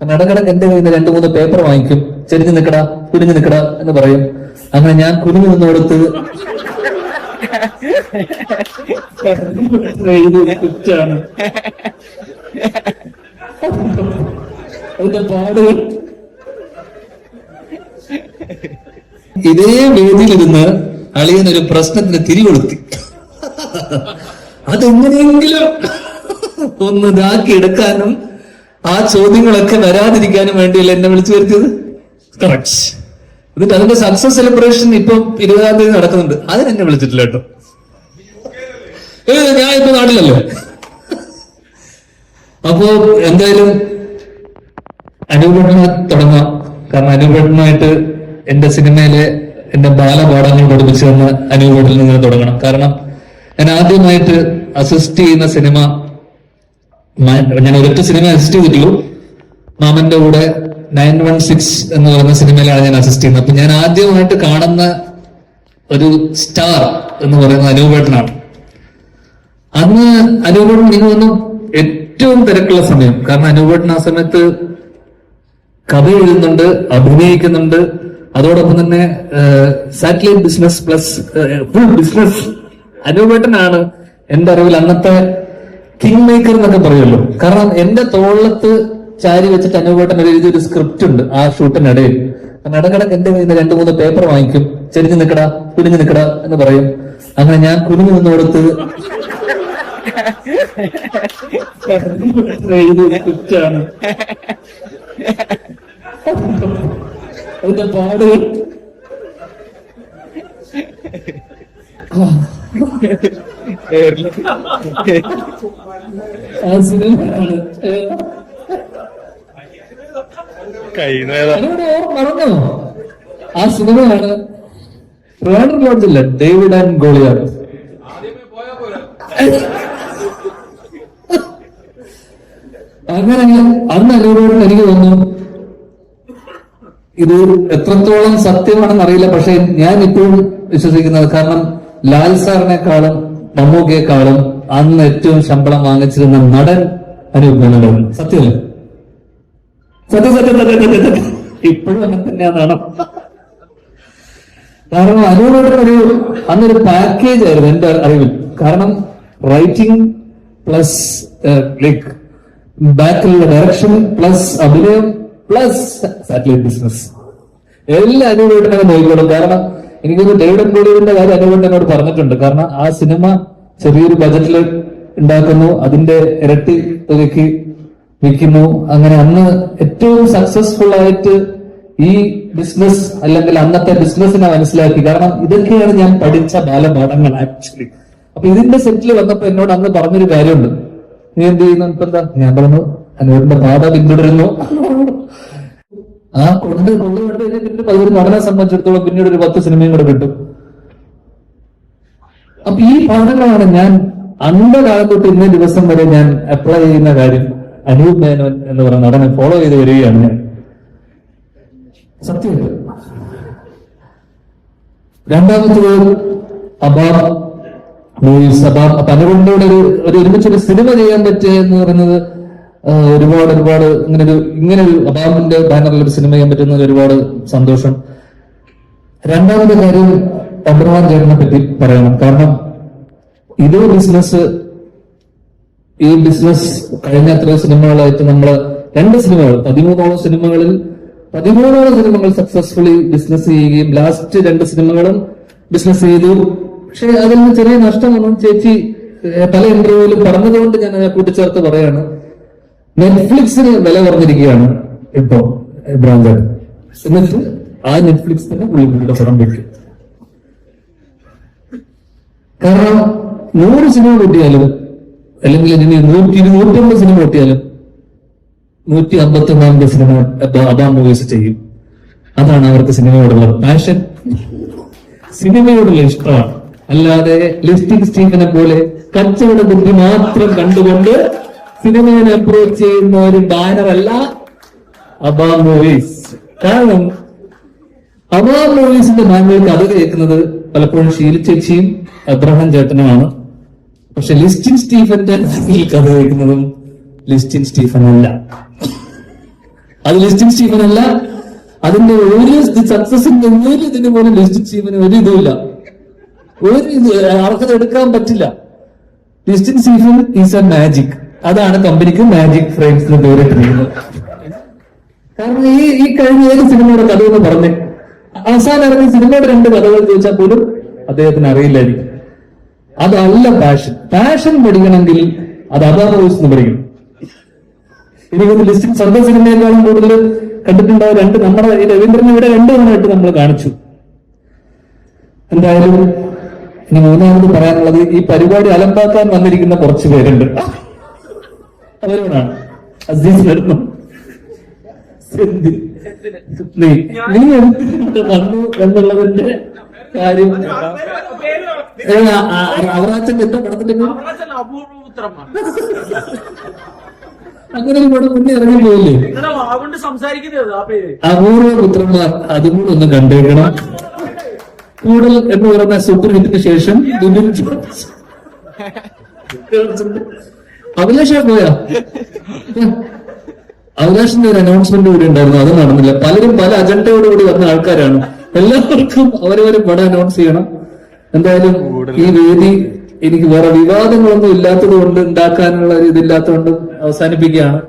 ഇടക്കിടക്ക് എന്റെ കയ്യിൽ നിന്ന് 2-3 പേപ്പർ വാങ്ങിക്കും. ചെരിഞ്ഞു നിൽക്കടാ, കുനിഞ്ഞു നിൽക്കടാ എന്ന് പറയും. അങ്ങനെ ഞാൻ കുനിഞ്ഞു നിന്നോടത്ത് കുറ്റാണ് അതിന്റെ പാടുകൾ. ഇതേ വേദിയിലിരുന്ന് അളിയനൊരു പ്രശ്നത്തിന് തിരികൊളുത്തി. അതെങ്ങനെയെങ്കിലും ഒന്ന് ഇതാക്കി എടുക്കാനും ആ ചോദ്യങ്ങളൊക്കെ വരാതിരിക്കാനും വേണ്ടിയല്ല എന്നെ വിളിച്ചു വരുത്തിയത്. കറക്റ്റ്. എന്നിട്ട് അതിന്റെ സക്സസ് സെലിബ്രേഷൻ ഇപ്പം 20-ാം തീയതി നടക്കുന്നുണ്ട്. അതിനെന്നെ വിളിച്ചിട്ടില്ല കേട്ടോ. ഞാൻ ഇപ്പൊ നാട്ടിലല്ലേ. അപ്പോ എന്തായാലും അനൂപേട്ടനെ തുടങ്ങാം. കാരണം അനൂപേട്ടനുമായിട്ട് എന്റെ സിനിമയിലെ എന്റെ ബാലപാഠങ്ങൾ പഠിപ്പിച്ചു തന്ന അനൂപേട്ടനിൽ നിന്ന് തുടങ്ങണം. കാരണം ഞാൻ ആദ്യമായിട്ട് അസിസ്റ്റ് ചെയ്യുന്ന സിനിമ, ഞാൻ ഒരൊറ്റ സിനിമ അസിസ്റ്റ് ചെയ്തിട്ടുള്ളൂ. മാമന്റെ കൂടെ 916 എന്ന് പറയുന്ന സിനിമയിലാണ് ഞാൻ അസിസ്റ്റ് ചെയ്യുന്നത്. അപ്പൊ ഞാൻ ആദ്യമായിട്ട് കാണുന്ന ഒരു സ്റ്റാർ എന്ന് പറയുന്നത് അനൂപേട്ടനാണ്. അന്ന് അനൂപേട്ടൻ നിങ്ങൾ വന്നു ഏറ്റവും തിരക്കുള്ള സമയം. കാരണം അനൂപേട്ടൻ ആ സമയത്ത് കഥ എഴുതുന്നുണ്ട്, അഭിനയിക്കുന്നുണ്ട്, അതോടൊപ്പം തന്നെ satellite business plus full business. അനൂപേട്ടനാണ് എന്റെ അറിവിൽ അന്നത്തെ കിങ് മേക്കർ എന്നൊക്കെ പറയുമല്ലോ. കാരണം എന്റെ തോളത്ത് ചാരി വെച്ചിട്ട് അനൂപേട്ടൻ എഴുതിയൊരു സ്ക്രിപ്റ്റ് ഉണ്ട് ആ ഷൂട്ടിനിടയിൽ. ഇടക്കിടക്ക് എന്റെ കയ്യിൽ നിന്ന് 2-3 പേപ്പർ വാങ്ങിക്കും. ചെരിഞ്ഞു നിൽക്കടാ, കുനിഞ്ഞു നിൽക്കടാ എന്ന് പറയും. അങ്ങനെ ഞാൻ കുനിഞ്ഞു നിന്നോടത്ത് എഴുതിയ സ്ക്രിപ്റ്റാണ് അതിന്റെ പാടുകൾ. ആ സിനിമയാണ് മറന്നോ? ആ സിനിമയാണ് ട്രിവാൻഡ്രം ലോഡ്ജില്ല, ഡേവിഡ് ആൻഡ് ഗോളിയാത്ത്. അങ്ങനെ അന്ന് അനൂപേട്ടൻ എനിക്ക് തോന്നുന്നു, ഇത് എത്രത്തോളം സത്യമാണെന്ന് അറിയില്ല, പക്ഷെ ഞാൻ ഇപ്പോഴും വിശ്വസിക്കുന്നത്, കാരണം ലാൽ സാറിനെക്കാളും മമ്മൂക്കയെക്കാളും അന്ന് ഏറ്റവും ശമ്പളം വാങ്ങിച്ചിരുന്ന നടൻ അനൂപ് മേനോനാണ്. സത്യമല്ലേ? സത്യം സത്യം സത്യം സത്യം. ഇപ്പോഴും അങ്ങനെ തന്നെയാണ്. കാരണം അനൂപേട്ടൻ അന്നൊരു പാക്കേജ് ആയിരുന്നു എന്റെ അറിവിൽ. കാരണം റൈറ്റിംഗ് പ്ലസ് ലൈക്ക് ബാക്കിലുള്ള ഡയറക്ഷൻ പ്ലസ് അഭിനയം പ്ലസ് സാറ്റലൈറ്റ് ബിസിനസ് എല്ലാം അനൂപേട്ടനെ നോക്കിക്കോളും. കാരണം എനിക്കൊന്ന് ഡേവിഡ് ഗോളിയുടെ കാര്യം അനൂപേട്ടൻ എന്നോട് പറഞ്ഞിട്ടുണ്ട്. കാരണം ആ സിനിമ ചെറിയൊരു ബജറ്റിൽ ഉണ്ടാക്കുന്നു, അതിന്റെ ഇരട്ടി തുകയ്ക്ക് വിൽക്കുന്നു. അങ്ങനെ അന്ന് ഏറ്റവും സക്സസ്ഫുൾ ആയിട്ട് ഈ ബിസിനസ് അല്ലെങ്കിൽ അന്നത്തെ ബിസിനസിനെ മനസ്സിലാക്കി. കാരണം ഇതൊക്കെയാണ് ഞാൻ പഠിച്ച ബാലപാഠങ്ങൾ ആക്ച്വലി. അപ്പൊ ഇതിന്റെ സെറ്റിൽ വന്നപ്പോ എന്നോട് അന്ന് പറഞ്ഞൊരു കാര്യമുണ്ട്, നീ എന്ത് ചെയ്യുന്നു? ഇപ്പൊ എന്താ? ഞാൻ പറഞ്ഞു അനൂപിന്റെ പാത പിന്തുടരുന്നു. ആ കൊണ്ട് കഴിഞ്ഞിട്ട് ഒരു നടനെ സംബന്ധിച്ചിടത്തോളം പിന്നീട് ഒരു 10 സിനിമയും കൂടെ കിട്ടും. അപ്പൊ ഈ പാഠങ്ങളാണ് ഞാൻ അന്ന കാലം തൊട്ട് ഇന്നേ ദിവസം വരെ ഞാൻ അപ്ലൈ ചെയ്യുന്ന കാര്യം. അനൂപ് മേനോൻ എന്ന് പറയുന്ന നടനെ ഫോളോ ചെയ്ത് വരികയാണ് ഞാൻ. സത്യം. രണ്ടാമത്തത് അബാം മൂവീസ്. അപ്പൊ അനുകൊണ്ടോടെ ഒരു ഒരുമിച്ചൊരു സിനിമ ചെയ്യാൻ പറ്റുക എന്ന് പറയുന്നത് ഒരുപാട് ഇങ്ങനൊരു അബാമിന്റെ ബാനറിൽ ഒരു സിനിമ ചെയ്യാൻ പറ്റുന്നത് ഒരുപാട് സന്തോഷം. രണ്ടാമത്തെ കാര്യം അബ്രഹാം ചേട്ടനെ പറ്റി പറയണം. കാരണം ഇതേ ബിസിനസ്, ഈ ബിസിനസ് കഴിഞ്ഞ എത്ര സിനിമകളായിട്ട് നമ്മള് 2 സിനിമകൾ 13ഓളം സിനിമകളിൽ 13ഓളം സിനിമകൾ സക്സസ്ഫുള്ളി ബിസിനസ് ചെയ്യുകയും ലാസ്റ്റ് 2 സിനിമകളും ബിസിനസ് ചെയ്തു. പക്ഷെ അതിൽ നിന്ന് ചെറിയ നഷ്ടമൊന്നും ചേച്ചി പല ഇന്റർവ്യൂവിലും പറഞ്ഞതുകൊണ്ട് ഞാൻ കൂട്ടിച്ചേർത്ത് പറയാണ്. നെറ്റ്ഫ്ലിക്സിന് വില കുറഞ്ഞിരിക്കുകയാണ് ഇപ്പൊ ബ്രാൻഡ്. എന്നിട്ട് ആ നെറ്റ്ഫ്ലിക്സിന് പുള്ളിയുടെ പടം വെക്കും. കാരണം 100 സിനിമ കിട്ടിയാലും അല്ലെങ്കിൽ ഇനി 100-150 സിനിമ കിട്ടിയാലും 151 സിനിമ അബാം മൂവീസ് ചെയ്യും. അതാണ് അവർക്ക് സിനിമയോടുള്ള പാഷൻ, സിനിമയോടുള്ള ഇഷ്ടമാണ്. അല്ലാതെ ലിസ്റ്റിംഗ് സ്റ്റീഫനെ പോലെ കച്ചവട ബുദ്ധി മാത്രം കണ്ടുകൊണ്ട് സിനിമയെ അപ്രോച്ച് ചെയ്യുന്ന ഒരു ബാനറല്ല അബാം മൂവീസ്. കാരണം അബാം മൂവീസിന്റെ ബാനറിൽ കഥ കേൾക്കുന്നത് പലപ്പോഴും ഷീല ചേച്ചിയും അബ്രഹാം ചേട്ടനുമാണ്. പക്ഷെ ലിസ്റ്റിൻ സ്റ്റീഫന്റെ കഥ കേൾക്കുന്നതും ലിസ്റ്റിൻ സ്റ്റീഫൻ അല്ല. അത് ലിസ്റ്റിംഗ് സ്റ്റീഫനല്ല. അതിന്റെ ഒരു സക്സസിന്റെ ഒരു ഇതിന് പോലും ലിസ്റ്റിംഗ് സ്റ്റീഫന് ഒരു ഇതുമില്ല. അവർക്കത് എടുക്കാൻ പറ്റില്ല. Listing Stephen is A magic. അതാണ് കമ്പനിക്ക് മാജിക് ഫ്രെയിംസിന് പേരിട്ടിരിക്കുന്നത്. കാരണം ഈ കഴിഞ്ഞ ഏത് സിനിമയുടെ കഥ എന്ന് പറഞ്ഞ് അവസാനം ഇറങ്ങിയ സിനിമയുടെ 2 കഥകൾ ചോദിച്ചാൽ പോലും അദ്ദേഹത്തിന് അറിയില്ലായിരിക്കും. അതല്ല പാഷൻ പഠിക്കണമെങ്കിൽ അത് അതാ വോയിസ് എന്ന് പഠിക്കണം. എനിക്കൊന്ന് ലിസ്റ്റിംഗ് സ്വന്തം സിനിമയെക്കാളും കൂടുതൽ കണ്ടിട്ടുണ്ടാവും. നമ്മുടെ ഈ രവീന്ദ്രൻ ഇവിടെ 2 തവണയായിട്ട് നമ്മൾ കാണിച്ചു. എന്തായാലും ഇനി 3ാമത് പറയാനുള്ളത്, ഈ പരിപാടി അലമ്പാക്കാൻ വന്നിരിക്കുന്ന കുറച്ച് പേരുണ്ട്. അവരോടാണ്. അസീസ് വരുന്നു. നീ എന്തിനാണ് വന്നു എന്നുള്ളതിന്റെ കാര്യം അവറാച്ചന്റെ എന്താ പടത്തിന്റെ അങ്ങനെ ഒരു പടം മുന്നേ ഇറങ്ങി പോയില്ലേ? അപൂർവ പുത്രന്മാർ, അതും കൂടെ ഒന്ന് കണ്ടേക്കണം. കൂടൽ എന്ന് പറയുന്ന സൂപ്പർ ഹിറ്റിന് ശേഷം അഭിലാഷ പോയാ? അഭിലാഷിന്റെ ഒരു അനൗൺസ്മെന്റ് കൂടി ഉണ്ടായിരുന്നു, അത് നടന്നില്ല. പലരും പല അജണ്ടയോടുകൂടി വന്ന ആൾക്കാരാണ്. എല്ലാവർക്കും അവരവരെ പടം അനൗൺസ് ചെയ്യണം. എന്തായാലും ഈ വേദി എനിക്ക് വേറെ വിവാദങ്ങളൊന്നും ഇല്ലാത്തത് കൊണ്ട്, ഉണ്ടാക്കാനുള്ള ഒരു ഇതില്ലാത്തത് കൊണ്ട് അവസാനിപ്പിക്കുകയാണ്.